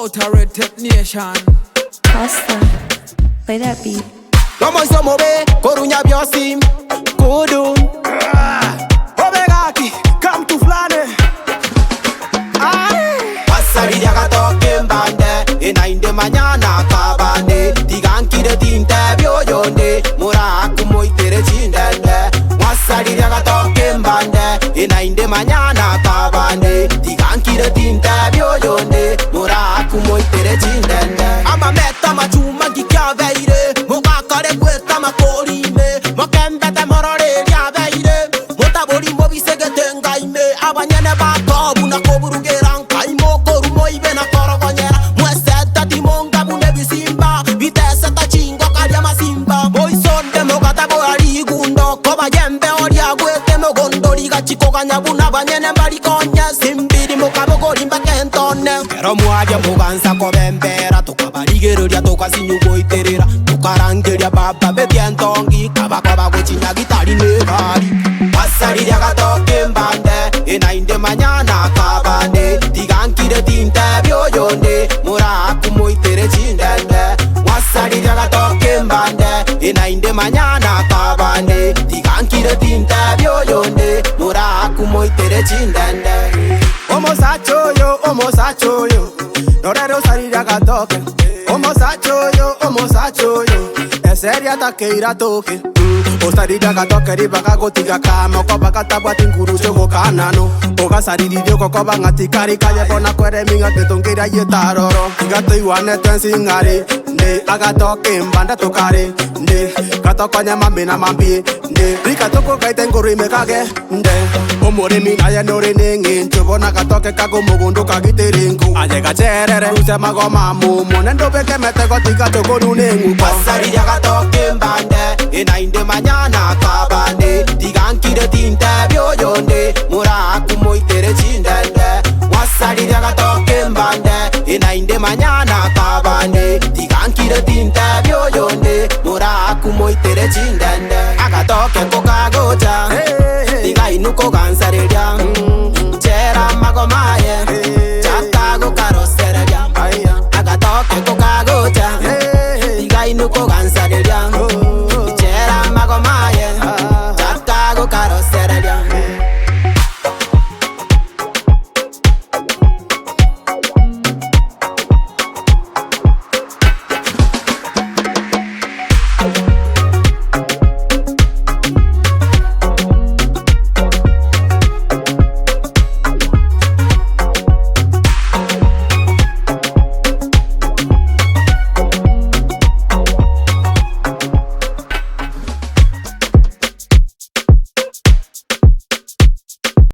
Outer-rated nation. Costa, play that beat. Como somos be, Coruña biosim, Kudum. Obegaki, come to flane. Passari di agatoke mbande, e na inde mañana kabande. Tiganki de tinte bioyonde, muraku moitere chindende. Passari di agatoke mbande, e na inde mañana kabande. Tiganki de tinte bioyonde, muraku moitere chindende. Ama meta machuma gikiaveire, mokakare kweta makorime, mokembete morore liaveire, motabori mobisege tengaime, abanyene batobu na koburugeran kaimo korumo ibe na korogonyera, mueseta timonga bune bisimba, vitese tachingo kalia masimba, moisonde mogata boari gundo, koba yembe oria gwete mogondori gachiko ganyabuna banyene mbarikonye, simbiri mokabogorimba kentone, pero muaje mugansa kobembera, tukabarigeroria tukasinyugoiterera, tukarangeria baba bebientongi, kabakaba gochinya gitari negari. Passari agatoke mbande, ena inde mañana kabande, tigankire tinte bioyonde, muraku moitere chindende. Passari agatoke mbande, ena inde mañana kabande, tigankire tinte bioyonde, muraku moitere chindende. Omo sacho yo, norero sari agatoke. Omo sacho yo, eseri atake iratoke. Ostari daga toke riba kagotiga kama Koba katabwa tinkuru chogo kanano Oga sari didio kokoba ngatikari Kaya kona kwere minga ketongira yetaroro Gato iwane twensi ngari Ne aga toke mbanda tokare Ne kato konya mambi na mambi Ne rika toko kaiten kuri mekage Ne omore mina ya nore nengi Chobona katoke kago mugundu kagitiringu Ajega cherere Use mago mamu Monendo beke mete gotika toko nunengu Pasari daga toke mbande Ena inde mañana kabande, tigankire tinte bioyonde, muraku moitere chindende. Wasari agatoke mbande, ena inde mañana kabande, tigankire tinte bioyonde, muraku moitere chindende. Agatoke kokagoja, tiga inuko gansareria, chera magomaye, chakago karosereria. Agatoke kokagoja, tiga inuko gansareria.